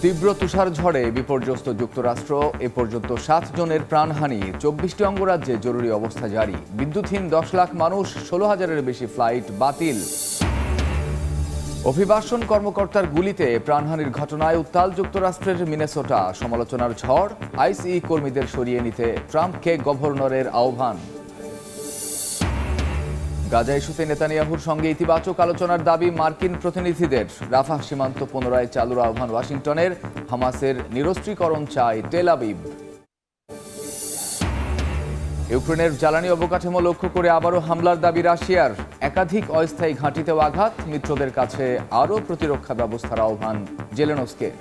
তীব্র তুষার ঝড়ে বিপর্যস্ত যুক্তরাষ্ট্র। এ পর্যন্ত 7 জনের প্রাণহানি, 24টি অঙ্গরাজ্যে জরুরি অবস্থা জারি। বিদ্যুৎহীন 10 লাখ মানুষ, 16,000-এর বেশি ফ্লাইট বাতিল। অভিবাসন কর্মকর্তার গুলিতে প্রাণহানির ঘটনায় উত্তাল যুক্তরাষ্ট্রের মিনেসোটা। সমালোচনার ঝড়, আইসিই কর্মীদের সরিয়ে নিতে ট্রাম্পকে গভর্নরের আহ্বান। গাজা ইস্যুতে নেতানিয়াহুর সঙ্গে ইতিবাচক আলোচনার দাবি মার্কিন প্রতিনিধিদের। রাফাহ সীমান্ত পুনরায় চালুর আহ্বান ওয়াশিংটনের। হামাসের নিরস্ত্রীকরণ চায় তেল আবিব। ইউক্রেনের জ্বালানি অবকাঠামো লক্ষ্য করে আবারও হামলার দাবি রাশিয়ার। একাধিক অস্থায়ী ঘাঁটিতেও আঘাত। মিত্রদের কাছে আরও প্রতিরক্ষা ব্যবস্থার আহ্বান জেলেনস্কের।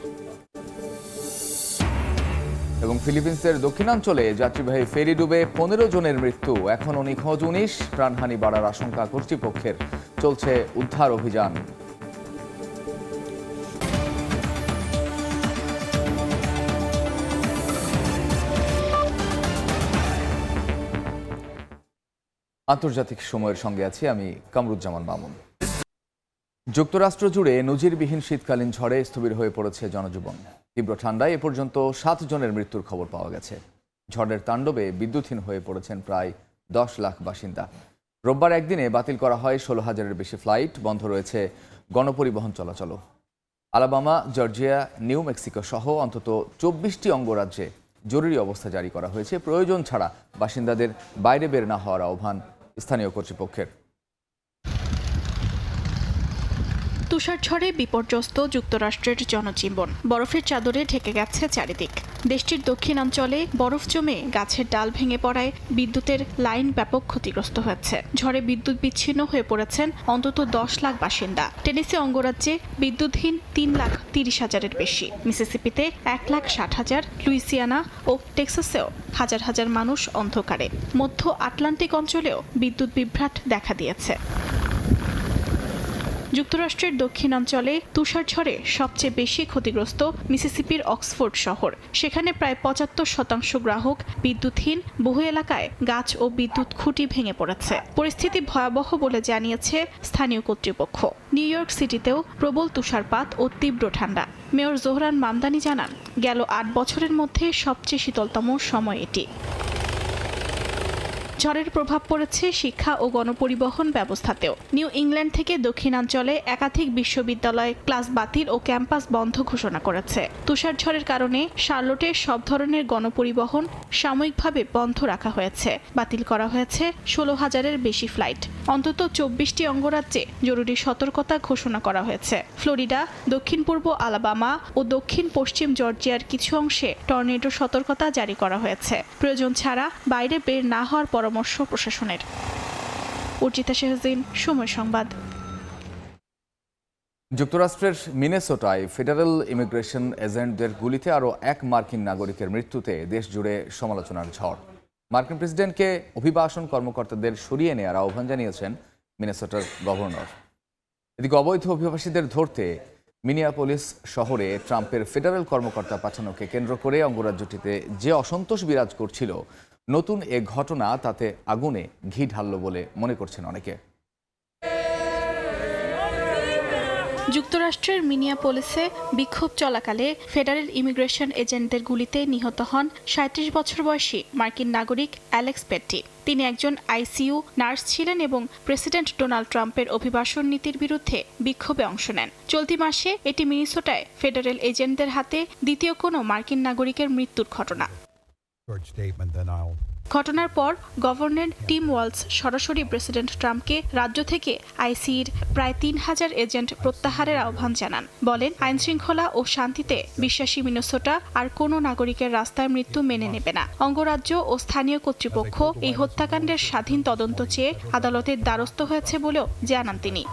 এবং ফিলিপিন্সের দক্ষিণাঞ্চলে যাত্রীবাহী ফেরি ডুবে 15 জনের মৃত্যু। এখনও নিখোঁজ 19। প্রাণহানি বাড়ার আশঙ্কা কর্তৃপক্ষের। চলছে উদ্ধার অভিযান। আন্তর্জাতিক সময়ের সঙ্গে আছি আমি কামরুজ্জামান মামুন। যুক্তরাষ্ট্র জুড়ে নজিরবিহীন শীতকালীন ঝড়ে স্থবির হয়ে পড়েছে জনজীবন। তীব্র ঠান্ডায় এ পর্যন্ত 7 জনের মৃত্যুর খবর পাওয়া গেছে। ঝড়ের তাণ্ডবে বিদ্যুৎহীন হয়ে পড়েছেন প্রায় 10 লাখ বাসিন্দা। রোববার একদিনে বাতিল করা হয় 16,000-এর বেশি ফ্লাইট। বন্ধ রয়েছে গণপরিবহন চলাচলও। আলাবামা, জর্জিয়া, নিউ মেক্সিকো সহ অন্তত 24টি অঙ্গরাজ্যে জরুরি অবস্থা জারি করা হয়েছে। প্রয়োজন ছাড়া বাসিন্দাদের বাইরে বের না হওয়ার আহ্বান স্থানীয় কর্তৃপক্ষের। তুষার ঝড়ে বিপর্যস্ত যুক্তরাষ্ট্রের জনজীবন। বরফের চাদরে ঢেকে গেছে চারিদিক। দেশটির দক্ষিণাঞ্চলে বরফ জমে গাছের ডাল ভেঙে পড়ায় বিদ্যুতের লাইন ব্যাপক ক্ষতিগ্রস্ত হয়েছে। ঝড়ে বিদ্যুৎ বিচ্ছিন্ন হয়ে পড়েছেন অন্তত 10 লাখ বাসিন্দা। টেনেসি অঙ্গরাজ্যে বিদ্যুৎহীন 3,30,000-এর বেশি। মিসিসিপিতে 1,60,000, লুইসিয়ানা ও টেক্সাসেও হাজার হাজার মানুষ অন্ধকারে। মধ্য আটলান্টিক অঞ্চলেও বিদ্যুৎ বিভ্রাট দেখা দিয়েছে। যুক্তরাষ্ট্রের দক্ষিণাঞ্চলে তুষার ঝড়ে সবচেয়ে বেশি ক্ষতিগ্রস্ত মিসিসিপির অক্সফোর্ড শহর। সেখানে প্রায় 75% গ্রাহক বিদ্যুৎহীন। বহু এলাকায় গাছ ও বিদ্যুৎ খুঁটি ভেঙে পড়েছে। পরিস্থিতি ভয়াবহ বলে জানিয়েছে স্থানীয় কর্তৃপক্ষ। নিউ ইয়র্ক সিটিতেও প্রবল তুষারপাত ও তীব্র ঠান্ডা। মেয়র জোহরান মামদানি জানান, গেল 8 বছরের মধ্যে সবচেয়ে শীতলতম সময় এটি। ঝড়ের প্রভাব পড়েছে শিক্ষা ও গণপরিবহন ব্যবস্থাতেও। নিউ ইংল্যান্ড থেকে দক্ষিণাঞ্চলে একাধিক বিশ্ববিদ্যালয় ক্লাস বাতিল ও ক্যাম্পাস বন্ধ ঘোষণা করেছে। তুষার ঝড়ের কারণে শার্লটে সব ধরনের গণপরিবহন সাময়িকভাবে বন্ধ রাখা হয়েছে। বাতিল করা হয়েছে 16,000-এর বেশি ফ্লাইট। অন্তত 24টি অঙ্গরাজ্যে জরুরি সতর্কতা ঘোষণা করা হয়েছে। ফ্লোরিডা, দক্ষিণ পূর্ব আলাবামা ও দক্ষিণ পশ্চিম জর্জিয়ার কিছু অংশে টর্নেডো সতর্কতা জারি করা হয়েছে। প্রয়োজন ছাড়া বাইরে বের না হওয়ার পরামর্শ প্রশাসনের। অর্জিতা শেহজিন, সময় সংবাদ। যুক্তরাষ্ট্রের মিনেসোটায় ফেডারেল ইমিগ্রেশন এজেন্টদের গুলিতে আরও 1 মার্কিন নাগরিকের মৃত্যুতে দেশ জুড়ে সমালোচনার ঝড়। মার্কিন প্রেসিডেন্টকে অভিবাসন কর্মকর্তাদের সরিয়ে নেওয়ার আহ্বান জানিয়েছেন মিনেসোটার গভর্নর। এদিকে অবৈধ অভিবাসীদের ধরতে মিনিয়াপোলিস শহরে ট্রাম্পের ফেডারেল কর্মকর্তা পাঠানোকে কেন্দ্র করে অঙ্গরাজ্যটিতে যে অসন্তোষ বিরাজ করছিল, নতুন এ ঘটনা তাতে আগুনে ঘি ঢালল বলে মনে করছেন অনেকে। যুক্তরাষ্ট্রের মিনিয়াপোলিসে বিক্ষোভ চলাকালে ফেডারেল ইমিগ্রেশন এজেন্টদের গুলিতে নিহত হন 37 বছর বয়সী মার্কিন নাগরিক অ্যালেক্স পেট্টি। তিনি একজন আইসিইউ নার্স ছিলেন এবং প্রেসিডেন্ট ডোনাল্ড ট্রাম্পের অভিবাসন নীতির বিরুদ্ধে বিক্ষোভে অংশ নেন। চলতি মাসে এটি মিনেসোটায় ফেডারেল এজেন্টদের হাতে দ্বিতীয় কোনো মার্কিন নাগরিকের মৃত্যুর ঘটনা। ঘটনার পর গভর্নর টিম ওয়ালস সরাসরি প্রেসিডেন্ট ট্রাম্পকে রাজ্য থেকে আইসিইর প্রায় 3,000 এজেন্ট প্রত্যাহারের আহ্বান জানান। বলেন, আইনশৃঙ্খলা ও শান্তিতে বিশ্বাসী মিনেসোটা আর কোনো নাগরিকের রাস্তায় মৃত্যু মেনে নেবে না। অঙ্গরাজ্য ও স্থানীয় কর্তৃপক্ষ এই হত্যাকাণ্ডের স্বাধীন তদন্ত চেয়ে আদালতের দ্বারস্থ হয়েছে বলেও জানান তিনি।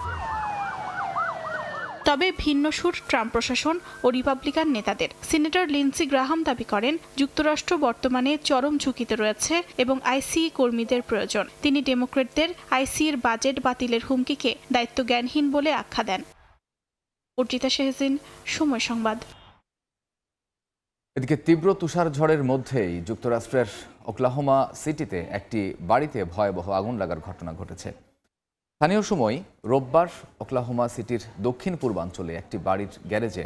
তবে ভিন্ন সুর ট্রাম্প প্রশাসন ও রিপাবলিকান নেতাদের। সিনেটর লিন্ডসি গ্রাহাম দাবি করেন, যুক্তরাষ্ট্র বর্তমানে চরম ঝুঁকিতে রয়েছে এবং আইসিই কর্মীদের প্রয়োজন। তিনি ডেমোক্রেটদের আইসিইর বাজেট বাতিলের হুমকিকে দায়িত্বজ্ঞানহীন বলে আখ্যা দেন। অর্জিতা শেহজিন, সময় সংবাদ। এদিকে তীব্র তুষার ঝড়ের মধ্যেই যুক্তরাষ্ট্রের ওকলাহোমা সিটিতে একটি বাড়িতে ভয়াবহ আগুন লাগার ঘটনা ঘটেছে। স্থানীয় সময় রোববার ওকলাহোমা সিটির দক্ষিণ পূর্বাঞ্চলে একটি বাড়ির গ্যারেজে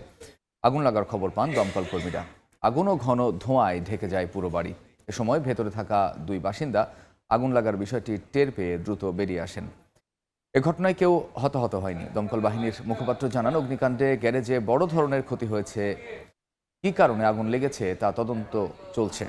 আগুন লাগার খবর পান দমকল কর্মীরা। আগুন ও ঘন ধোঁয়ায় ঢেকে যায় পুরো বাড়ি। এ সময় ভেতরে থাকা দুই বাসিন্দা আগুন লাগার বিষয়টি টের পেয়ে দ্রুত বেরিয়ে আসেন। এ ঘটনায় কেউ হতাহত হয়নি। দমকল বাহিনীর মুখপাত্র জানান, অগ্নিকাণ্ডে গ্যারেজে বড় ধরনের ক্ষতি হয়েছে। কী কারণে আগুন লেগেছে তা তদন্ত চলছে।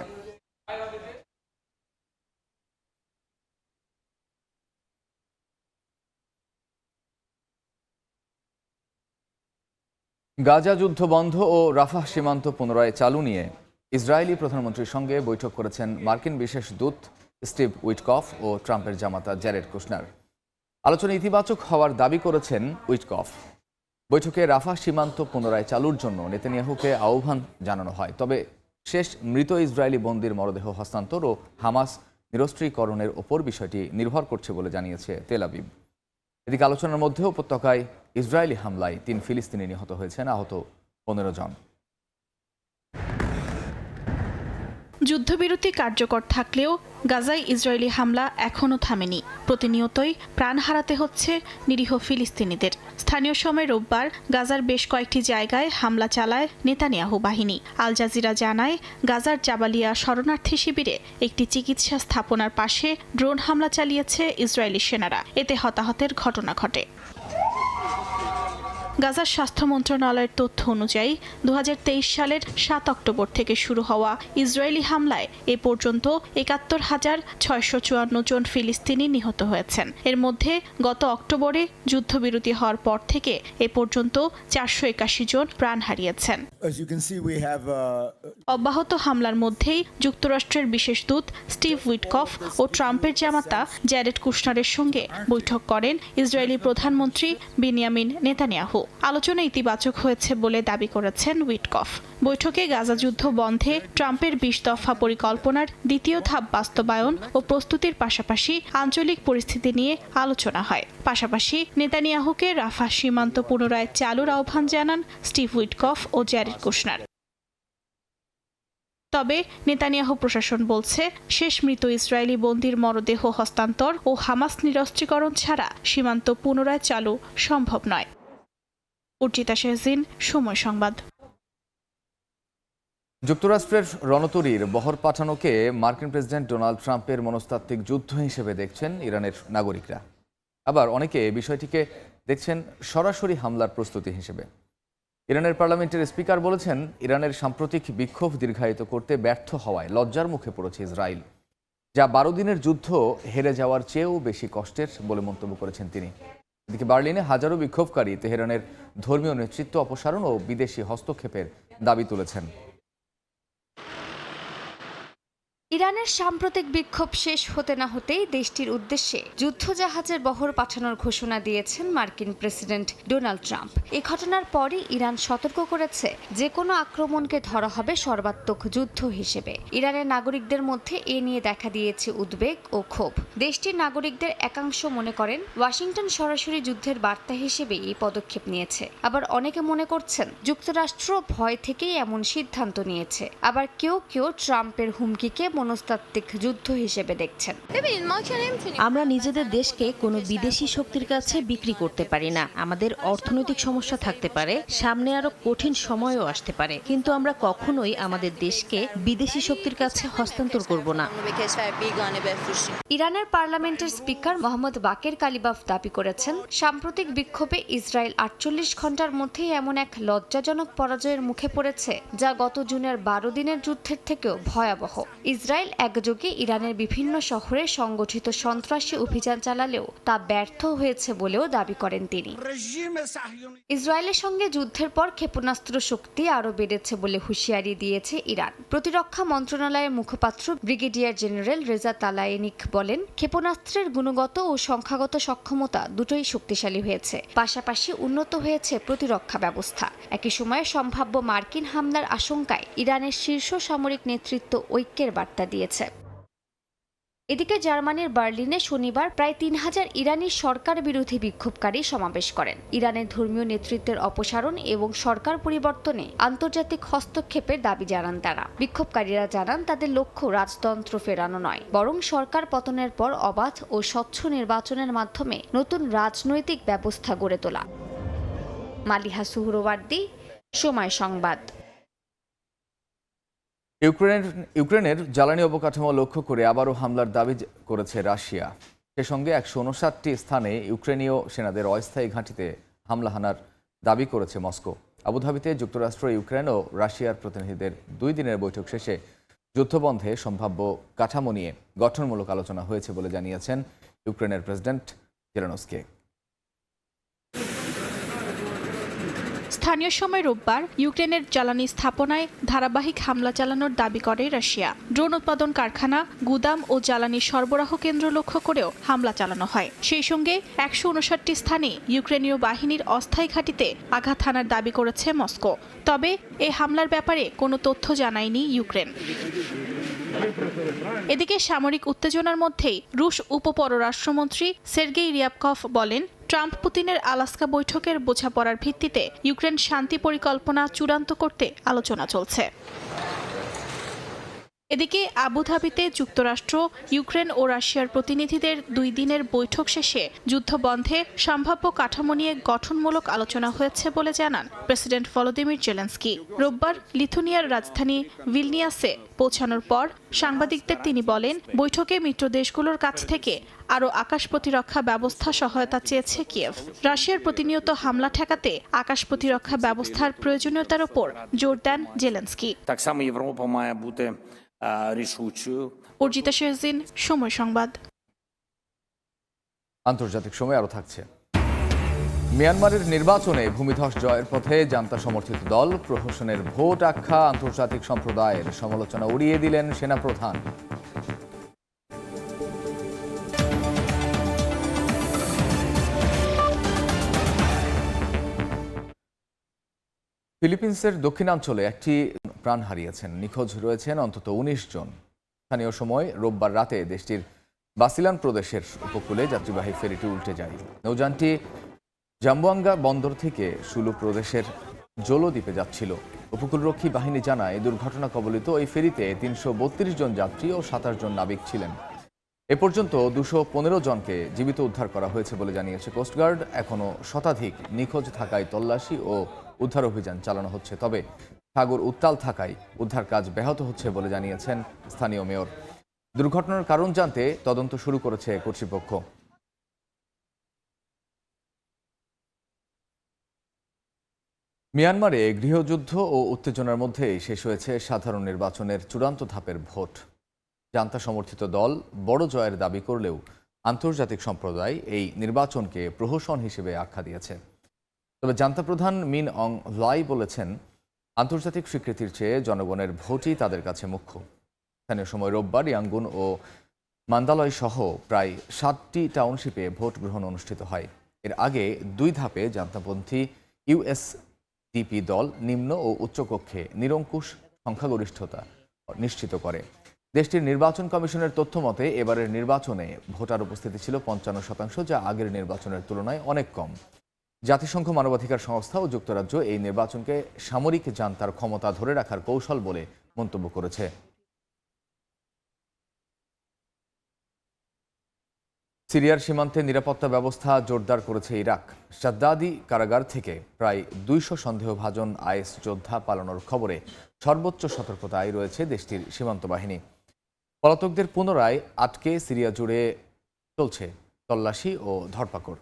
গাজা যুদ্ধ বন্ধ ও রাফাহ সীমান্ত পুনরায় চালু নিয়ে ইসরায়েলি প্রধানমন্ত্রীর সঙ্গে বৈঠক করেছেন মার্কিন বিশেষ দূত স্টিভ উইটকফ ও ট্রাম্পের জামাতা জ্যারেড কুশনার। আলোচনা ইতিবাচক হওয়ার দাবি করেছেন উইটকফ। বৈঠকে রাফাহ সীমান্ত পুনরায় চালুর জন্য নেতানিয়াহুকে আহ্বান জানানো হয়। তবে শেষ মৃত ইসরায়েলি বন্দির মরদেহ হস্তান্তর ও হামাস নিরস্ত্রীকরণের ওপর বিষয়টি নির্ভর করছে বলে জানিয়েছে তেল আবিব। এদিকে আলোচনার মধ্যে উপত্যকায় ইসরায়েলি হামলায় ৩ ফিলিস্তিনি নিহত হয়েছেন, আহত ১৫ জন। যুদ্ধবিরতি কার্যকর থাকলেও গাজায় ইসরায়েলি হামলা এখনও থামেনি। প্রতিনিয়তই প্রাণ হারাতে হচ্ছে নিরীহ ফিলিস্তিনিদের। স্থানীয় সময় রোববার গাজার বেশ কয়েকটি জায়গায় হামলা চালায় নেতানিয়াহু বাহিনী। আল জাজিরা জানায়, গাজার জাবালিয়া শরণার্থী শিবিরে একটি চিকিৎসা স্থাপনার পাশে ড্রোন হামলা চালিয়েছে ইসরায়েলি সেনারা। এতে হতাহতের ঘটনা ঘটে। গাজার স্বাস্থ্য মন্ত্রণালয়ের তথ্য অনুযায়ী ২০২৩ সালের ৭ অক্টোবর থেকে শুরু হওয়া ইসরায়েলি হামলায় এ পর্যন্ত ৭১,৬৫৪ জন ফিলিস্তিনি নিহত হয়েছেন। এর মধ্যে গত অক্টোবরে যুদ্ধবিরতি হওয়ার পর থেকে এ পর্যন্ত ৪৮১ জন প্রাণ হারিয়েছেন। অব্যাহত হামলার মধ্যেই যুক্তরাষ্ট্রের বিশেষ দূত স্টিভ উইটকফ ও ট্রাম্পের জামাতা জ্যারেড কুশনারের সঙ্গে বৈঠক করেন ইসরায়েলি প্রধানমন্ত্রী বেনিয়ামিন নেতানিয়াহু। আলোচনা ইতিবাচক হয়েছে বলে দাবি করেছেন উইটকফ। বৈঠকে গাজা যুদ্ধ বন্ধে ট্রাম্পের ২০ দফা পরিকল্পনার দ্বিতীয় ধাপ বাস্তবায়ন ও প্রস্তুতির পাশাপাশি আঞ্চলিক পরিস্থিতি নিয়ে আলোচনা হয়। পাশাপাশি নেতানিয়াহুকে রাফাহ সীমান্ত পুনরায় চালুর আহ্বান জানান স্টিভ উইটকফ ও জ্যারেড কুশনার। তবে নেতানিয়াহু প্রশাসন বলছে, শেষ মৃত ইসরায়েলি বন্দির মরদেহ হস্তান্তর ও হামাস নিরস্ত্রীকরণ ছাড়া সীমান্ত পুনরায় চালু সম্ভব নয়। অর্চিতা শেহজিন, সময় সংবাদ। যুক্তরাষ্ট্রের রণতরীর বহর পাঠানোকে মার্কিন প্রেসিডেন্ট ডোনাল্ড ট্রাম্পের মনস্তাত্ত্বিক যুদ্ধ হিসেবে দেখছেন ইরানের নাগরিকরা। আবার অনেকে বিষয়টিকে দেখছেন সরাসরি হামলার প্রস্তুতি হিসেবে। ইরানের পার্লামেন্টের স্পিকার বলেছেন, ইরানের সাম্প্রতিক বিক্ষোভ দীর্ঘায়িত করতে ব্যর্থ হওয়ায় লজ্জার মুখে পড়েছে ইসরায়েল, যা ১২ দিনের যুদ্ধ হেরে যাওয়ার চেয়েও বেশি কষ্টের বলে মন্তব্য করেছেন তিনি। এদিকে বার্লিনে হাজারো বিক্ষোভকারী তেহরানের ধর্মীয় নেতৃত্ব অপসারণ ও বিদেশি হস্তক্ষেপের দাবি তুলেছেন। ইরানের সাম্প্রতিক বিক্ষোভ শেষ হতে না হতেই দেশটির উদ্দেশ্যে যুদ্ধজাহাজের বহর পাঠানোর ঘোষণা দিয়েছেন মার্কিন প্রেসিডেন্ট ডোনাল্ড ট্রাম্প। এই ঘটনার পরই ইরান সতর্ক করেছে, যে কোনো আক্রমণকে ধরা হবে সর্বাত্মক যুদ্ধ হিসেবে। ইরানের নাগরিকদের মধ্যে এ নিয়ে দেখা দিয়েছে উদ্বেগ ও ক্ষোভ। দেশটির নাগরিকদের একাংশ মনে করেন ওয়াশিংটন সরাসরি যুদ্ধের বার্তা হিসেবে এই পদক্ষেপ নিয়েছে। আবার অনেকে মনে করছেন যুক্তরাষ্ট্র ভয় থেকেই এমন সিদ্ধান্ত নিয়েছে। আবার কেউ কেউ ট্রাম্পের হুমকিকে মনস্তাত্ত্বিক যুদ্ধ হিসেবে দেখছেন। আমরা নিজেদের দেশকে কোনো বিদেশি শক্তির কাছে বিক্রি করতে পারি না। আমাদের অর্থনৈতিক সমস্যা থাকতে পারে, সামনে আরো কঠিন সময়ও আসতে পারে, কিন্তু আমরা কখনোই আমাদের দেশকে বিদেশি শক্তির কাছে হস্তান্তর করব না। ইরানের পার্লামেন্টের স্পিকার মোহাম্মদ বাকের কালিবাফ দাবি করেছেন, সাম্প্রতিক বিক্ষোভে ইসরায়েল ৪৮ ঘন্টার মধ্যেই এমন এক লজ্জাজনক পরাজয়ের মুখে পড়েছে, যা গত জুনের ১২ দিনের যুদ্ধের থেকেও ভয়াবহ। ইসরায়েল একযোগে ইরানের বিভিন্ন শহরে সংগঠিত সন্ত্রাসী অভিযান চালালেও তা ব্যর্থ হয়েছে বলেও দাবি করেন তিনি। ইসরায়েলের সঙ্গে যুদ্ধের পর ক্ষেপণাস্ত্র শক্তি আরও বেড়েছে বলে হুঁশিয়ারি দিয়েছে ইরান। প্রতিরক্ষা মন্ত্রণালয়ের মুখপাত্র ব্রিগেডিয়ার জেনারেল রেজা তালায়েনিক বলেন, ক্ষেপণাস্ত্রের গুণগত ও সংখ্যাগত সক্ষমতা দুটোই শক্তিশালী হয়েছে, পাশাপাশি উন্নত হয়েছে প্রতিরক্ষা ব্যবস্থা। একই সময়ে সম্ভাব্য মার্কিন হামলার আশঙ্কায় ইরানের শীর্ষ সামরিক নেতৃত্ব ঐক্যের বার্তা দিয়েছে। এদিকে জার্মানির বার্লিনে শনিবার প্রায় ৩,০০০ ইরানি সরকার বিরোধী বিক্ষোভকারী সমাবেশ করেন। ইরানের ধর্মীয় নেতৃত্বের অপসারণ এবং সরকার পরিবর্তনে আন্তর্জাতিক হস্তক্ষেপের দাবি জানান তারা। বিক্ষোভকারীরা জানান, তাদের লক্ষ্য রাজতন্ত্র ফেরানো নয়, বরং সরকার পতনের পর অবাধ ও স্বচ্ছ নির্বাচনের মাধ্যমে নতুন রাজনৈতিক ব্যবস্থা গড়ে তোলা। মালিহা সুহরওয়ার্দী, সময় সংবাদ। ইউক্রেনের জ্বালানি অবকাঠামো লক্ষ্য করে আবারও হামলার দাবি করেছে রাশিয়া। সে সঙ্গে 159টি স্থানে ইউক্রেনীয় সেনাদের অস্থায়ী ঘাঁটিতে হামলা হানার দাবি করেছে মস্কো। আবুধাবিতে যুক্তরাষ্ট্র, ইউক্রেন ও রাশিয়ার প্রতিনিধিদের 2 দিনের বৈঠক শেষে যুদ্ধবন্ধে সম্ভাব্য কাঠামো নিয়ে গঠনমূলক আলোচনা হয়েছে বলে জানিয়েছেন ইউক্রেনের প্রেসিডেন্ট জেলেনস্কি। স্থানীয় সময় রোববার ইউক্রেনের জ্বালানি স্থাপনায় ধারাবাহিক হামলা চালানোর দাবি করে রাশিয়া। ড্রোন উৎপাদন কারখানা, গুদাম ও জ্বালানি সরবরাহ কেন্দ্র লক্ষ্য করেও হামলা চালানো হয়। সেই সঙ্গে 159টি স্থানে ইউক্রেনীয় বাহিনীর অস্থায়ী ঘাঁটিতে আঘাত হানার দাবি করেছে মস্কো। তবে এই হামলার ব্যাপারে কোনো তথ্য জানায়নি ইউক্রেন। এদিকে সামরিক উত্তেজনার মধ্যেই রুশ উপপররাষ্ট্রমন্ত্রী সের্গেই রিয়াবকভ বলেন, ট্রাম্প পুতিনের আলাস্কা বৈঠকের বোঝাপড়ার ভিত্তিতে ইউক্রেন শান্তি পরিকল্পনা চূড়ান্ত করতে আলোচনা চলছে। এদিকে আবুধাবিতে যুক্তরাষ্ট্র, ইউক্রেন ও রাশিয়ার প্রতিনিধিদের 2 দিনের বৈঠক শেষে যুদ্ধবন্ধে সম্ভাব্য কাঠামো নিয়ে গঠনমূলক আলোচনা হয়েছে বলে জানান প্রেসিডেন্ট ভলোদিমির জেলেনস্কি। রোববার লিথুনিয়ার রাজধানী ভিলনিয়াসে পৌঁছানোর পর সাংবাদিকদের তিনি বলেন, বৈঠকে মিত্র দেশগুলোর কাছ থেকে আরও আকাশ প্রতিরক্ষা ব্যবস্থা সহায়তা চেয়েছে কিয়েভ। রাশিয়ার প্রতিনিয়ত হামলা ঠেকাতে আকাশ প্রতিরক্ষা ব্যবস্থার প্রয়োজনীয়তার উপর জোর দেন জেলেনস্কি। Так само Європа має бути рішучою. অর্জিতা শেহজিন, সময় সংবাদ। আন্তর্জাতিক সময় আরও থাকছে। মিয়ানমারের নির্বাচনে ভূমিধস জয়ের পথে জান্তা সমর্থিত দল প্রহসনের ভোট আখ্যা আন্তর্জাতিক সম্প্রদায়ের সমালোচনা উড়িয়ে দিলেন সেনাপ্রধান। ফিলিপিন্সের দক্ষিণাঞ্চলে একটি প্রাণ হারিয়েছেন। নিখোঁজ রয়েছেন অন্তত 19 জন। স্থানীয় সময় রোববার রাতে দেশটির বাসিলান প্রদেশের উপকূলে যাত্রীবাহী ফেরিটি উল্টে যায়। নৌযানটি জাম্বুয়াঙ্গা বন্দর থেকে সুলু প্রদেশের জোলো দ্বীপে যাচ্ছিল। উপকূলরক্ষী বাহিনী জানায়, দুর্ঘটনা কবলিত ওই ফেরিতে 332 জন যাত্রী ও 27 জন নাবিক ছিলেন। এ পর্যন্ত 215 জনকে জীবিত উদ্ধার করা হয়েছে বলে জানিয়েছে কোস্টগার্ড। এখনও শতাধিক নিখোঁজ থাকায় তল্লাশি ও উদ্ধার অভিযান চালানো হচ্ছে। তবে সাগর উত্তাল থাকায় উদ্ধার কাজ ব্যাহত হচ্ছে বলে জানিয়েছেন স্থানীয় মেয়র। দুর্ঘটনার কারণ জানতে তদন্ত শুরু করেছে কর্তৃপক্ষ। মিয়ানমারে গৃহযুদ্ধ ও উত্তেজনার মধ্যেই শেষ হয়েছে সাধারণ নির্বাচনের চূড়ান্ত ধাপের ভোট। জান্তা সমর্থিত দল বড় জয়ের দাবি করলেও আন্তর্জাতিক সম্প্রদায় এই নির্বাচনকে প্রহসন হিসেবে আখ্যা দিয়েছে। তবে জান্তা প্রধান মিন অং হ্লাই বলেছেন, আন্তর্জাতিক স্বীকৃতির চেয়ে জনগণের ভোটই তাদের কাছে মুখ্য। স্থানীয় সময় রোববার ইয়াঙ্গুন ও মান্দালয় সহ প্রায় 7টি টাউনশিপে ভোট গ্রহণ অনুষ্ঠিত হয়। এর আগে 2 ধাপে জান্তাপন্থী ইউএসডিপি দল নিম্ন ও উচ্চকক্ষে নিরঙ্কুশ সংখ্যাগরিষ্ঠতা নিশ্চিত করে। দেশটির নির্বাচন কমিশনের তথ্য মতে এবারের নির্বাচনে ভোটার উপস্থিতি ছিল 55%, যা আগের নির্বাচনের তুলনায় অনেক কম। জাতিসংঘ মানবাধিকার সংস্থা ও যুক্তরাজ্য এই নির্বাচনকে সামরিক জান্তার ক্ষমতা ধরে রাখার কৌশল বলে মন্তব্য করেছে। সিরিয়ার সীমান্তে নিরাপত্তা ব্যবস্থা জোরদার করেছে ইরাক। সাদ্দাদি কারাগার থেকে প্রায় 200 সন্দেহভাজন আইএস যোদ্ধা পালানোর খবরে সর্বোচ্চ সতর্কতায় রয়েছে দেশটির সীমান্ত বাহিনী। পলাতকদের পুনরায় আটকে সিরিয়া জুড়ে চলছে তল্লাশি ও ধরপাকড়।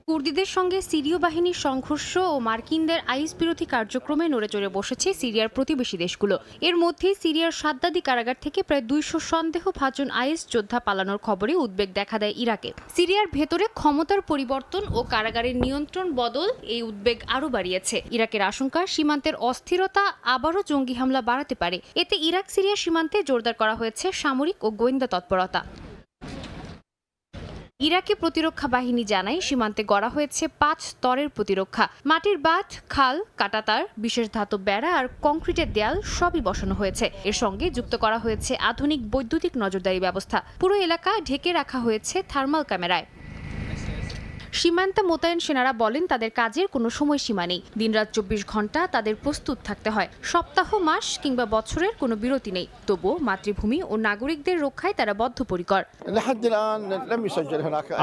কুর্দিদের সঙ্গে সিরীয় বাহিনীর সংঘর্ষ ও মার্কিনদের আইএস বিরোধী কার্যক্রমে নড়েচড়ে বসেছে সিরিয়ার প্রতিবেশী দেশগুলো। এর মধ্যেই সিরিয়ার সাদ্দাদি কারাগার থেকে প্রায় 200 সন্দেহভাজন আইএস যোদ্ধা পালানোর খবরে উদ্বেগ দেখা দেয় ইরাকে। সিরিয়ার ভেতরে ক্ষমতার পরিবর্তন ও কারাগারের নিয়ন্ত্রণ বদল এই উদ্বেগ আরও বাড়িয়েছে। ইরাকের আশঙ্কা, সীমান্তের অস্থিরতা আবারও জঙ্গি হামলা বাড়াতে পারে। এতে ইরাক সিরিয়া সীমান্তে জোরদার করা হয়েছে সামরিক ও গোয়েন্দা তৎপরতা। ইরাকি প্রতিরক্ষা বাহিনী জানায়, সীমান্তে গড়া হয়েছে 5 স্তরের প্রতিরক্ষা। মাটির বাঁধ, খাল, কাঁটাতার, বিশেষ ধাতব বেড়া আর কংক্রিটের দেয়াল সবই বসানো হয়েছে। এর সঙ্গে যুক্ত করা হয়েছে আধুনিক বৈদ্যুতিক নজরদারি ব্যবস্থা। পুরো এলাকা ঢেকে রাখা হয়েছে থার্মাল ক্যামেরায়। সীমান্তে মোতায়েন সেনারা বলেন তাদের কাজের কোনো সময়সীমা নেই। দিনরাত 24 ঘন্টা তাদের প্রস্তুত থাকতে হয়। সপ্তাহ, মাস কিংবা বছরের কোনো বিরতি নেই। তবুও মাতৃভূমি ও নাগরিকদের রক্ষায় তারা বদ্ধপরিকর।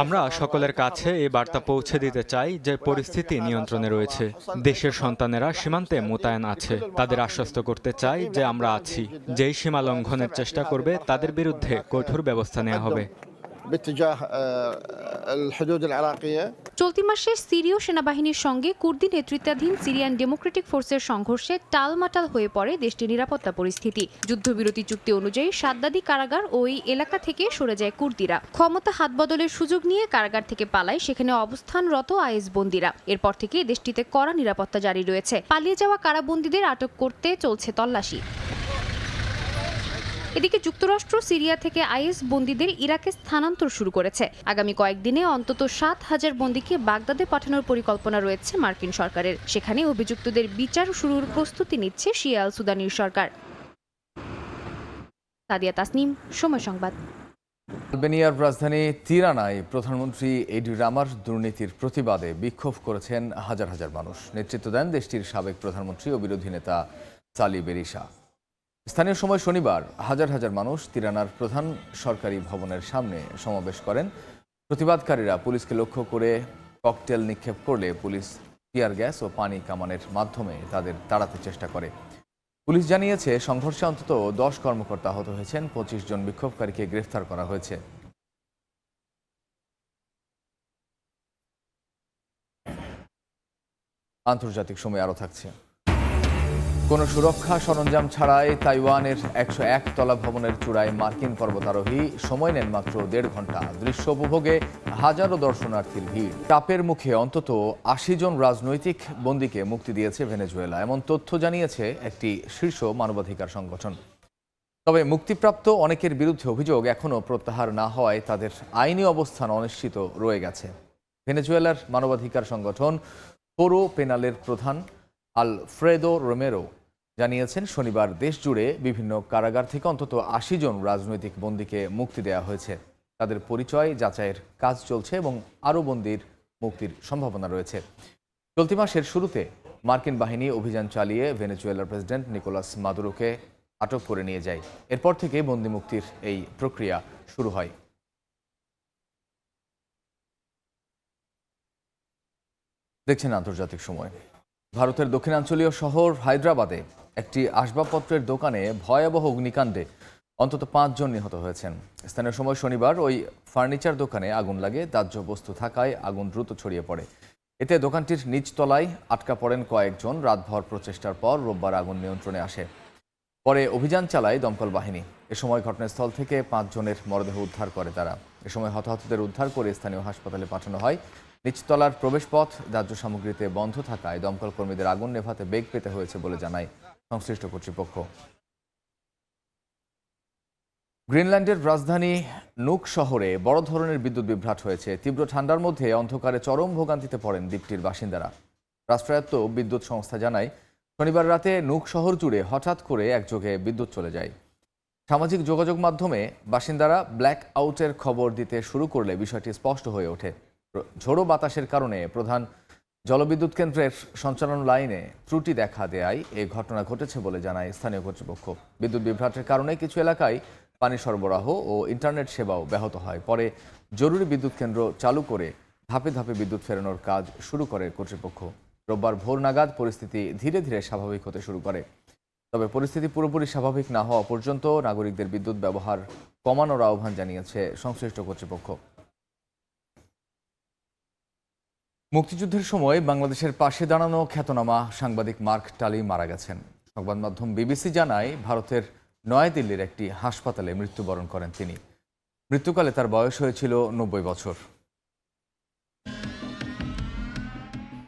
আমরা সকলের কাছে এই বার্তা পৌঁছে দিতে চাই যে পরিস্থিতি নিয়ন্ত্রণে রয়েছে। দেশের সন্তানেরা সীমান্তে মোতায়েন আছে। তাদের আশ্বস্ত করতে চাই যে আমরা আছি। যেই সীমা লঙ্ঘনের চেষ্টা করবে তাদের বিরুদ্ধে কঠোর ব্যবস্থা নেওয়া হবে। চলতি মাসে সিরীয় সেনাবাহিনীর সঙ্গে কুর্দি নেতৃত্বাধীন সিরিয়ান ডেমোক্রেটিক ফোর্সের সংঘর্ষে টালমাটাল হয়ে পড়ে দেশটির নিরাপত্তা পরিস্থিতি। যুদ্ধবিরতি চুক্তি অনুযায়ী সাদ্দাদি কারাগার ও এই এলাকা থেকে সরে যায় কুর্দিরা। ক্ষমতা হাত বদলের সুযোগ নিয়ে কারাগার থেকে পালায় সেখানে অবস্থানরত আইএস বন্দীরা। এরপর থেকে দেশটিতে কড়া নিরাপত্তা জারি রয়েছে। পালিয়ে যাওয়া কারাবন্দীদের আটক করতে চলছে তল্লাশি। এদিকে যুক্তরাষ্ট্র সিরিয়া থেকে আইএস বন্দীদের ইরাকে স্থানান্তর শুরু করেছে। আগামী কয়েকদিনে অন্তত 7,000 বন্দীকে বাগদাদে পাঠানোর পরিকল্পনা রয়েছে মার্কিন সরকারের। সেখানে অভিযুক্তদের বিচার শুরুর প্রস্তুতি নিচ্ছে শিয়া আল সুদানির সরকার। সাদিয়া তাসনিম, সময় সংবাদ। আলবেনিয়ার রাজধানী তিরানায় প্রধানমন্ত্রী এডি রামার দুর্নীতির প্রতিবাদে বিক্ষোভ করেছেন হাজার হাজার মানুষ। নেতৃত্ব দেন দেশটির সাবেক প্রধানমন্ত্রী ও বিরোধী নেতা সালি বেরিশা। স্থানীয় সময় শনিবার হাজার হাজার মানুষ তিরানার প্রধান সরকারি ভবনের সামনে সমাবেশ করেন। প্রতিবাদকারীরা পুলিশকে লক্ষ্য করে ককটেল নিক্ষেপ করলে পুলিশ টিয়ার গ্যাস ও পানি কামানের মাধ্যমে তাদের তাড়াতে চেষ্টা করে। পুলিশ জানিয়েছে সংঘর্ষে অন্তত 10 কর্মকর্তা আহত হয়েছেন। 25 জন বিক্ষোভকারীকে গ্রেফতার করা হয়েছে। আন্তর্জাতিক সময় আরও থাকছে। কোনো সুরক্ষা সরঞ্জাম ছাড়াই তাইওয়ানের 101 তলা ভবনের চূড়ায় মার্কিন পর্বতারোহী সময় নেন মাত্র 1.5 ঘন্টা। দৃশ্য উপভোগে হাজারো দর্শনার্থীর ভিড়। চাপের মুখে অন্তত 80 জন রাজনৈতিক বন্দীকে মুক্তি দিয়েছে ভেনেজুয়েলা, এমন তথ্য জানিয়েছে একটি শীর্ষ মানবাধিকার সংগঠন। তবে মুক্তিপ্রাপ্ত অনেকের বিরুদ্ধে অভিযোগ এখনও প্রত্যাহার না হওয়ায় তাদের আইনি অবস্থান অনিশ্চিত রয়ে গেছে। ভেনেজুয়েলার মানবাধিকার সংগঠন ফোরো পেনালের প্রধান আলফ্রেদো রোমেরো জানিয়েছেন শনিবার দেশ জুড়ে বিভিন্ন কারাগার থেকে অন্তত 80 জন রাজনৈতিক বন্দীকে মুক্তি দেওয়া হয়েছে। তাদের পরিচয় যাচাইয়ের কাজ চলছে এবং আরও বন্দীর মুক্তির সম্ভাবনা রয়েছে। চলতি মাসের শুরুতে মার্কিন বাহিনী অভিযান চালিয়ে ভেনেজুয়েলার প্রেসিডেন্ট নিকোলাস মাদুরোকে আটক করে নিয়ে যায়। এরপর থেকে বন্দী মুক্তির এই প্রক্রিয়া শুরু হয়। দেখছেন আন্তর্জাতিক সময়। ভারতের দক্ষিণাঞ্চলীয় শহর হায়দ্রাবাদে একটি আসবাবপত্রের দোকানে ভয়াবহ অগ্নিকাণ্ডে অন্তত 5 জন নিহত হয়েছেন। স্থানীয় সময় শনিবার ওই ফার্নিচার দোকানে আগুন লাগে। দাহ্য বস্তু থাকায় আগুন দ্রুত ছড়িয়ে পড়ে। এতে দোকানটির নিচতলায় আটকা পড়েন কয়েকজন। রাতভর প্রচেষ্টার পর রোববার আগুন নিয়ন্ত্রণে আসে। পরে অভিযান চালায় দমকল বাহিনী। এ সময় ঘটনাস্থল থেকে 5 জনের মরদেহ উদ্ধার করে তারা। এ সময় হতাহতদের উদ্ধার করে স্থানীয় হাসপাতালে পাঠানো হয়। নিচতলার প্রবেশপথ দাহ্য সামগ্রীতে বন্ধ থাকায় দমকল কর্মীদের আগুন নেভাতে বেগ পেতে হয়েছে বলে জানায় সংশ্লিষ্ট কর্তৃপক্ষ। গ্রিনল্যান্ডের রাজধানী নুক শহরে বড় ধরনের বিদ্যুৎ বিভ্রাট হয়েছে। তীব্র ঠান্ডার মধ্যে অন্ধকারে চরম ভোগান্তিতে পড়েন দ্বীপটির বাসিন্দারা। রাষ্ট্রায়ত্ত বিদ্যুৎ সংস্থা জানায় শনিবার রাতে নুক শহর জুড়ে হঠাৎ করে একযোগে বিদ্যুৎ চলে যায়। সামাজিক যোগাযোগ মাধ্যমে বাসিন্দারা ব্ল্যাক আউটের খবর দিতে শুরু করলে বিষয়টি স্পষ্ট হয়ে ওঠে। ঝোড়ো বাতাসের কারণে প্রধান জলবিদ্যুৎ কেন্দ্রের সঞ্চালন লাইনে ত্রুটি দেখা দেয় এই ঘটনা ঘটেছে বলে জানায় স্থানীয় কর্তৃপক্ষ। বিদ্যুৎ বিভ্রাটের কারণে কিছু এলাকায় পানি সরবরাহ ও ইন্টারনেট সেবাও ব্যাহত হয়। পরে জরুরি বিদ্যুৎ কেন্দ্র চালু করে ধাপে ধাপে বিদ্যুৎ ফেরানোর কাজ শুরু করে কর্তৃপক্ষ। রোববার ভোর নাগাদ পরিস্থিতি ধীরে ধীরে স্বাভাবিক হতে শুরু করে। তবে পরিস্থিতি পুরোপুরি স্বাভাবিক না হওয়া পর্যন্ত নাগরিকদের বিদ্যুৎ ব্যবহার কমানোর আহ্বান জানিয়েছে সংশ্লিষ্ট কর্তৃপক্ষ। মুক্তিযুদ্ধের সময় বাংলাদেশের পাশে দাঁড়ানো খ্যাতনামা সাংবাদিক মার্ক টালি মারা গেছেন। সংবাদ মাধ্যম বিবিসি জানায় ভারতের নয়াদিল্লির একটি হাসপাতালে মৃত্যুবরণ করেন তিনি। মৃত্যুকালে তার বয়স হয়েছিল 90 বছর।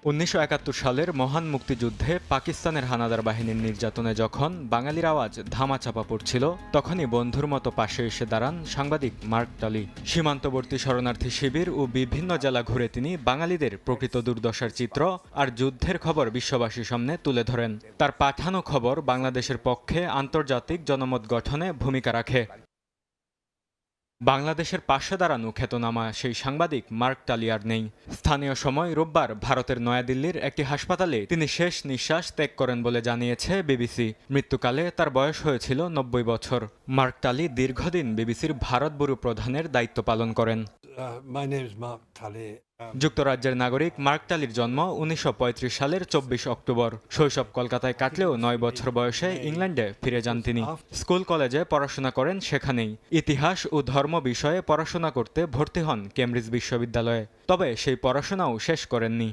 1971 সালের মহান মুক্তিযুদ্ধে পাকিস্তানের হানাদার বাহিনীর নির্যাতনে যখন বাঙালির আওয়াজ ধামাচাপা পড়ছিল, তখনই বন্ধুর মতো পাশে এসে দাঁড়ান সাংবাদিক মার্ক টালি। সীমান্তবর্তী শরণার্থী শিবির ও বিভিন্ন জেলা ঘুরে তিনি বাঙালিদের প্রকৃত দুর্দশার চিত্র আর যুদ্ধের খবর বিশ্ববাসীর সামনে তুলে ধরেন। তার পাঠানো খবর বাংলাদেশের পক্ষে আন্তর্জাতিক জনমত গঠনে ভূমিকা রাখে। বাংলাদেশের পাশে দাঁড়ানো খ্যাতনামা সেই সাংবাদিক মার্ক টালি আর নেই। স্থানীয় সময় রোববার ভারতের নয়াদিল্লির একটি হাসপাতালে তিনি শেষ নিঃশ্বাস ত্যাগ করেন বলে জানিয়েছে বিবিসি। মৃত্যুকালে তার বয়স হয়েছিল 90 বছর। মার্ক টালি দীর্ঘদিন বিবিসির ভারত ব্যুরো প্রধানের দায়িত্ব পালন করেন। My name is Mark Tully. যুক্তরাজ্যের নাগরিক মার্ক টালির জন্ম 1935 সালের 24 অক্টোবর। শৈশব কলকাতায় কাটলেও 9 বছর বয়সে ইংল্যান্ডে ফিরে যান তিনি। স্কুল কলেজে পড়াশোনা করেন সেখানেই। ইতিহাস ও ধর্ম বিষয়ে পড়াশোনা করতে ভর্তি হন কেমব্রিজ বিশ্ববিদ্যালয়ে। তবে সেই পড়াশোনাও শেষ করেননি।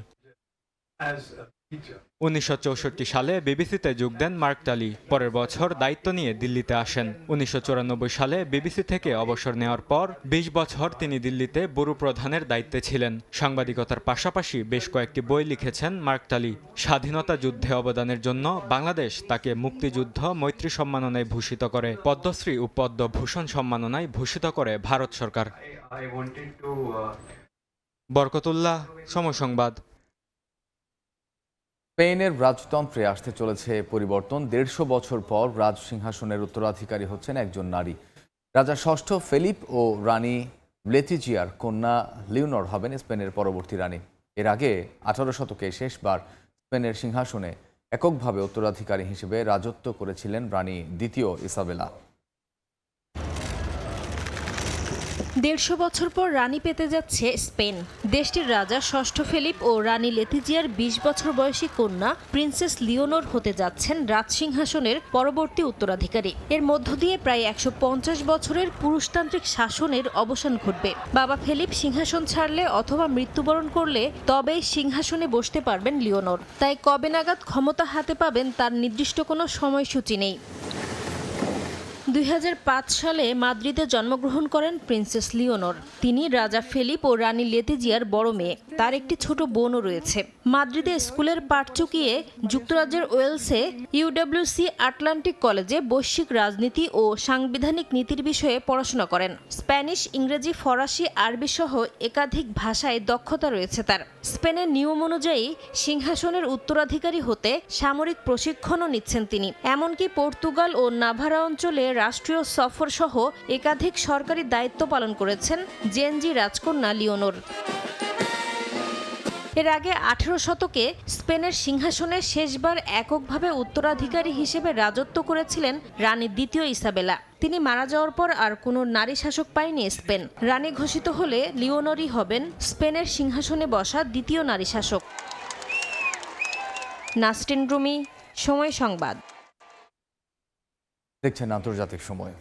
1964 সালে বিবিসিতে যোগ দেন মার্ক টালি। পরের বছর দায়িত্ব নিয়ে দিল্লিতে আসেন। 1994 সালে বিবিসি থেকে অবসর নেওয়ার পর 20 বছর তিনি দিল্লিতে ব্যুরো প্রধানের দায়িত্বে ছিলেন। সাংবাদিকতার পাশাপাশি বেশ কয়েকটি বই লিখেছেন মার্ক টালি। স্বাধীনতা যুদ্ধে অবদানের জন্য বাংলাদেশ তাকে মুক্তিযুদ্ধ মৈত্রী সম্মাননায় ভূষিত করে। পদ্মশ্রী ও পদ্মভূষণ সম্মাননায় ভূষিত করে ভারত সরকার। বরকতুল্লাহ, সময় সংবাদ। স্পেনের রাজতন্ত্রে আসতে চলেছে পরিবর্তন। 150 বছর পর রাজ সিংহাসনের উত্তরাধিকারী হচ্ছেন একজন নারী। রাজা ষষ্ঠ ফেলিপ ও রানী লেতিজিয়ার কন্যা লিওনর হবেন স্পেনের পরবর্তী রানী। এর আগে 18 শতকে শেষবার স্পেনের সিংহাসনে এককভাবে উত্তরাধিকারী হিসেবে রাজত্ব করেছিলেন রানী দ্বিতীয় ইসাবেলা। 150 বছর পর রানী পেতে যাচ্ছে স্পেন। দেশটির রাজা ষষ্ঠ ফেলিপ ও রানী লেতিজিয়ার 20 বছর বয়সী কন্যা প্রিন্সেস লিওনর হতে যাচ্ছেন রাজসিংহাসনের পরবর্তী উত্তরাধিকারী। এর মধ্য দিয়ে প্রায় 150 বছরের পুরুষতান্ত্রিক শাসনের অবসান ঘটবে। বাবা ফেলিপ সিংহাসন ছাড়লে অথবা মৃত্যুবরণ করলে তবেই সিংহাসনে বসতে পারবেন লিওনর। তাই কবে নাগাদ ক্ষমতা হাতে পাবেন তার নির্দিষ্ট কোনো সময়সূচি নেই। 2005 সালে মাদ্রিদে জন্মগ্রহণ করেন প্রিন্সেস লিওনর। তিনি রাজা ফেলিপ ও রানী লেতিজিয়ার বড় মেয়ে। তার একটি ছোট বোনও রয়েছে। মাদ্রিদে স্কুলের পাঠ চুকিয়ে যুক্তরাজ্যের ওয়েলসে ইউডব্লিউসি আটলান্টিক কলেজে বৈশ্বিক রাজনীতি ও সাংবিধানিক নীতির বিষয়ে পড়াশোনা করেন। স্প্যানিশ, ইংরেজি, ফরাসি, আরবি সহ একাধিক ভাষায় দক্ষতা রয়েছে তার। স্পেনের নিয়ম অনুযায়ী সিংহাসনের উত্তরাধিকারী হতে সামরিক প্রশিক্ষণও নিচ্ছেন তিনি। এমনকি পর্তুগাল ও নাভারা অঞ্চলে রাষ্ট্রীয় সফর সহ একাধিক সরকারি দায়িত্ব পালন করেছেন জেনজি রাজকন্যা লিওনর। এর আগে 18 শতকে স্পেনের সিংহাসনে শেষবার এককভাবে উত্তরাধিকারী হিসেবে রাজত্ব করেছিলেন রানী দ্বিতীয় ইসাবেলা। তিনি মারা যাওয়ার পর আর কোনো নারী শাসক পায়নি স্পেন। রানী ঘোষিত হলে লিওনরই হবেন স্পেনের সিংহাসনে বসা দ্বিতীয় নারী শাসক। নাসরিন রুমি, সময় সংবাদ। দেখছেন আন্তর্জাতিক সময়।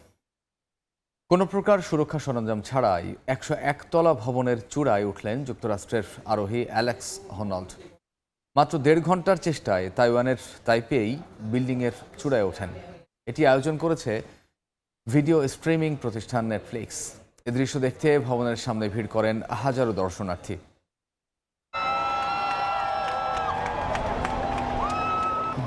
কোনো প্রকার সুরক্ষা সরঞ্জাম ছাড়াই 101 তলা ভবনের চূড়ায় উঠলেন যুক্তরাষ্ট্রের আরোহী অ্যালেক্স হনল্ড। মাত্র 1.5 ঘন্টার চেষ্টায় তাইওয়ানের তাইপেই বিল্ডিংয়ের চূড়ায় ওঠেন। এটি আয়োজন করেছে ভিডিও স্ট্রিমিং প্রতিষ্ঠান নেটফ্লিক্স। এ দৃশ্য দেখতে ভবনের সামনে ভিড় করেন হাজারো দর্শনার্থী।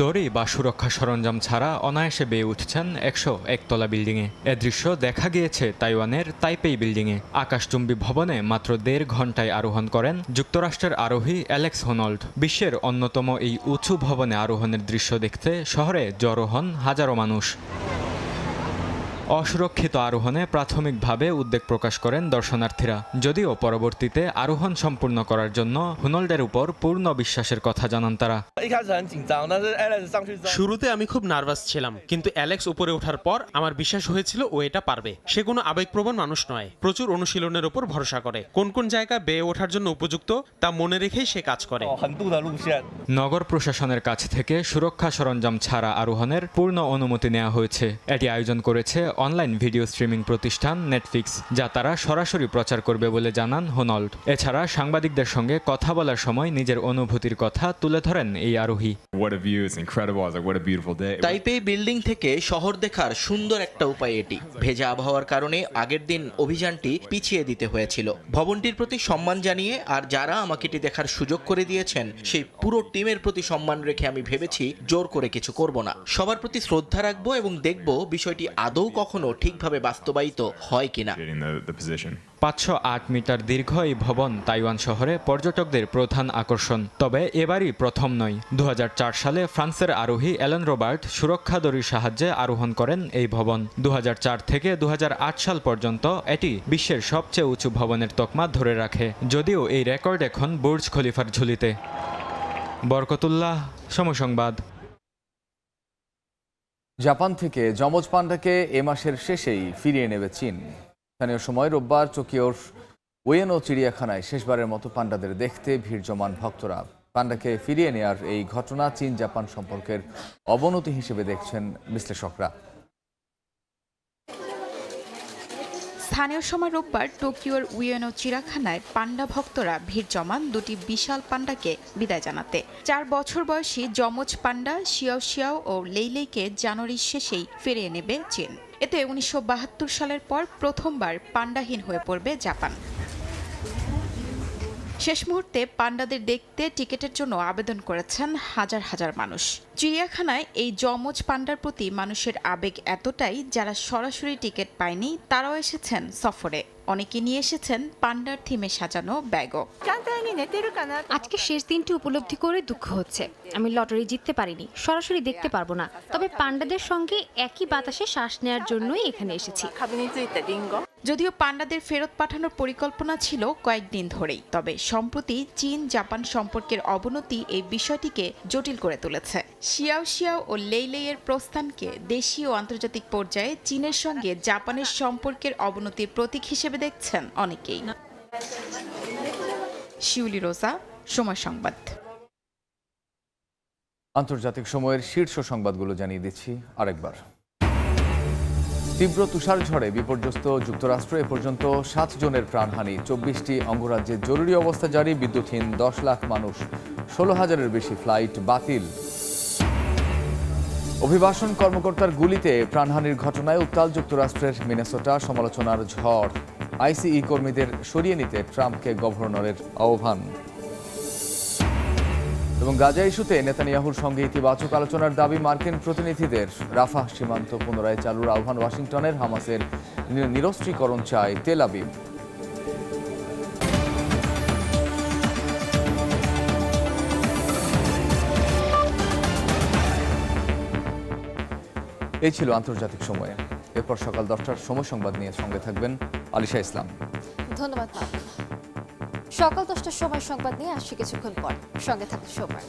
দড়ি বা সুরক্ষা সরঞ্জাম ছাড়া অনায়াসে বেয়ে উঠছেন 101 তলা বিল্ডিংয়ে। এ দৃশ্য দেখা গিয়েছে তাইওয়ানের তাইপেই বিল্ডিংয়ে। আকাশচুম্বী ভবনে মাত্র 1.5 ঘন্টায় আরোহণ করেন যুক্তরাষ্ট্রের আরোহী অ্যালেক্স হনল্ড। বিশ্বের অন্যতম এই উঁচু ভবনে আরোহণের দৃশ্য দেখতে শহরে জড়ো হন হাজারো মানুষ। অসুরক্ষিত আরোহণে প্রাথমিকভাবে উদ্বেগ প্রকাশ করেন দর্শনার্থীরা, যদিও পরবর্তীতে আরোহণ সম্পূর্ণ করার জন্য হুনল্ডের উপর পূর্ণ বিশ্বাসের কথা জানান তারা। শুরুতে আমি খুব নার্ভাস ছিলাম, কিন্তু অ্যালেক্স উপরে ওঠার পর আমার বিশ্বাস হয়েছিল ও এটা পারবে। সে কোনো আবেগপ্রবণ মানুষ নয়, প্রচুর অনুশীলনের উপর ভরসা করে। কোন কোন জায়গা বেয়ে ওঠার জন্য উপযুক্ত তা মনে রেখেই সে কাজ করে। নগর প্রশাসনের কাছ থেকে সুরক্ষা সরঞ্জাম ছাড়া আরোহণের পূর্ণ অনুমতি নেওয়া হয়েছে। এটি আয়োজন করেছে অনলাইন ভিডিও স্ট্রিমিং প্রতিষ্ঠান নেটফ্লিক্স, যা তারা সরাসরি প্রচার করবে বলে জানান হোনল্ড। এছাড়া সাংবাদিকদের সঙ্গে কথা বলার সময় নিজের অনুভূতির কথা তুলে ধরেন এই আরোহী। তাইপেই বিল্ডিং থেকে শহর দেখার সুন্দর একটা উপায় এটি। ভেজা আবহাওয়ার কারণে আগের দিন অভিযানটি পিছিয়ে দিতে হয়েছিল। ভবনটির প্রতি সম্মান জানিয়ে আর যারা আমাকে এটি দেখার সুযোগ করে দিয়েছেন সেই পুরো টিমের প্রতি সম্মান রেখে আমি ভেবেছি জোর করে কিছু করব না। সবার প্রতি শ্রদ্ধা রাখবো এবং দেখব বিষয়টি আদৌ কখনো ঠিকভাবে বাস্তবায়িত হয় কিনা। 508 মিটার দীর্ঘ এই ভবন তাইওয়ান শহরে পর্যটকদের প্রধান আকর্ষণ। তবে এবারই প্রথম নয়। 2004 সালে ফ্রান্সের আরোহী অ্যালান রবার্ট সুরক্ষা দড়ির সাহায্যে আরোহণ করেন এই ভবন। 2004 থেকে 2008 সাল পর্যন্ত এটি বিশ্বের সবচেয়ে উঁচু ভবনের তকমা ধরে রাখে, যদিও এই রেকর্ড এখন বুর্জ খলিফার ঝুলিতে। বরকতুল্লাহ, সময় সংবাদ। জাপান থেকে যমজ পান্ডাকে এ মাসের শেষেই ফিরিয়ে নেবে চীন। স্থানীয় সময় রোববার টোকিওর উয়েনো চিড়িয়াখানায় শেষবারের মতো পান্ডাদের দেখতে ভিড় জমান ভক্তরা। পান্ডাকে ফিরিয়ে নেয়ার এই ঘটনা চীন জাপান সম্পর্কের অবনতি হিসেবে দেখছেন বিশ্লেষকরা। স্থানীয় সময় রোববার টোকিওর উয়েনো চিড়িয়াখানায় পান্ডা ভক্তরা ভিড় জমান দুটি বিশাল পান্ডাকে বিদায় জানাতে। 4 বছর বয়সী যমজ পান্ডা শিয়াও শিয়াও ও লেইলেইকে জানুয়ারির শেষেই ফিরিয়ে নেবে চীন। এতে 1972 সালের পর প্রথমবার পান্ডাহীন হয়ে পড়বে জাপান। শেষ মুহূর্তে পান্ডাদের দেখতে টিকিটের জন্য আবেদন করেছেন হাজার হাজার মানুষ। চিড়িয়াখানায় এই যমজ পান্ডার প্রতি মানুষের আবেগ এতটাই, যারা সরাসরি টিকিট পায়নি তারাও এসেছেন সফরে। অনেকে নিয়ে এসেছেন পান্ডার থিমে সাজানো ব্যাগও। আজকে শেষ দিনটি উপলব্ধি করে দুঃখ হচ্ছে। আমি লটারি জিততে পারিনি, সরাসরি দেখতে পারবো না, তবে পান্ডাদের সঙ্গে একই বাতাসে শ্বাস নেওয়ার জন্যই এখানে এসেছি। যদিও পান্ডাদের ফেরত পাঠানোর পরিকল্পনা ছিল কয়েকদিন ধরেই, তবে সম্প্রতি চীন জাপান সম্পর্কের অবনতি এই বিষয়টিকে জটিল করে তুলেছে। শিয়াও শিয়াও ও লেইলেইয়ের প্রস্থানকে দেশীয় ও আন্তর্জাতিক পর্যায়ে চীনের সঙ্গে জাপানের সম্পর্কের অবনতির প্রতীক হিসেবে দেখছেন অনেকেই। শিউলি রোজা, সময় সংবাদ। আন্তর্জাতিক সময়ের শীর্ষ সংবাদগুলো জানিয়ে দিচ্ছি আরেকবার। তীব্র তুষার ঝড়ে বিপর্যস্ত যুক্তরাষ্ট্র। এ পর্যন্ত 7 জনের প্রাণহানি, 24টি অঙ্গরাজ্যে জরুরি অবস্থা জারি, বিদ্যুৎহীন 10 লাখ মানুষ, 16,000-এর বেশি ফ্লাইট বাতিল। অভিবাসন কর্মকর্তার গুলিতে প্রাণহানির ঘটনায় উত্তাল যুক্তরাষ্ট্রের মিনেসোটা, সমালোচনার ঝড়। আইসিই কর্মীদের সরিয়ে নিতে ট্রাম্পকে গভর্নরের আহ্বান। এবং গাজা ইস্যুতে নেতানিয়াহুর সঙ্গে ইতিবাচক আলোচনার দাবি মার্কিন প্রতিনিধিদের। রাফাহ সীমান্ত পুনরায় চালুর আহ্বান ওয়াশিংটনের। হামাসের নিরস্ত্রীকরণ চায় তেল আবিব। এই ছিল আন্তর্জাতিক সময়ে। এরপর সকাল 10টার সময় সংবাদ নিয়ে সঙ্গে থাকবেন আলিশা ইসলাম। ধন্যবাদ। সকাল 10টার সময় সংবাদ নিয়ে আসছি কিছুক্ষণ পর, সঙ্গে থাকুন সময়।